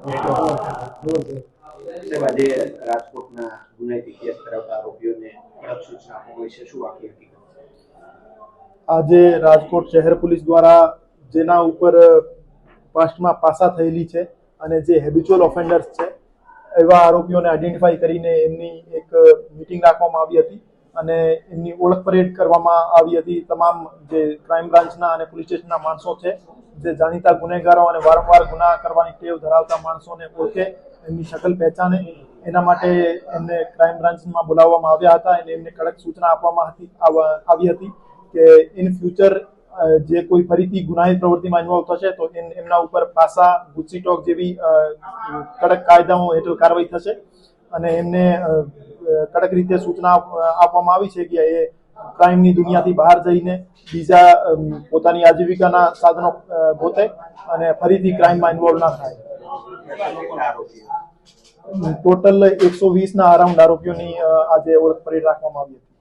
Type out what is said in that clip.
સાહેબ, આજે રાજકોટના ગુનાહિત ઇતિહાસ ધરાવતા આરોપીઓને કડક સૂચના આપવામાં આવી છે, શું આખી હકીકત? આજે રાજકોટ શહેર પોલીસ દ્વારા જેના ઉપર પાસ્ટમાં પાસા થયેલી છે અને જે હેબિચ્યુઅલ ઓફેન્ડર્સ છે એવા આરોપીઓને આઈડેન્ટિફાઈ કરીને એમની એક મીટિંગ રાખવામાં આવી હતી અને એમની ઓળખ પરેડ કરવામાં આવી હતી. તમામ જે ક્રાઇમ બ્રાન્ચના અને પોલીસ સ્ટેશનના માણસો છે જે જાણીતા ગુનેગારો અને વારંવાર ગુના કરવાની ટેવ ધરાવતા માણસોને ઓળખે, એમની શકલ પહેચાને, એના માટે એમને ક્રાઇમ બ્રાન્ચમાં બોલાવવામાં આવ્યા હતા અને એમને કડક સૂચના આપવામાં આવી હતી કે ઇન ફ્યુચર જે કોઈ ફરીથી ગુનાહિત પ્રવૃત્તિમાં ઇન્વોલ્વ થશે તો એમના ઉપર પાસા, ગુસ્સી ટોક જેવી કડક કાયદાઓ હેઠળ કાર્યવાહી થશે અને એમને કડક રીતે સૂચના આપવામાં આવી છે કે એ ક્રાઇમની દુનિયાથી બહાર જઈને બીજા પોતાની આજીવિકાના સાધનો ગોતે અને ફરીથી ક્રાઇમમાં ઇન્વોલ્વ ના થાય. ટોટલ 120ના અરાઉન્ડ આરોપીઓની આજે ઓળખ પરેડ રાખવામાં આવી હતી.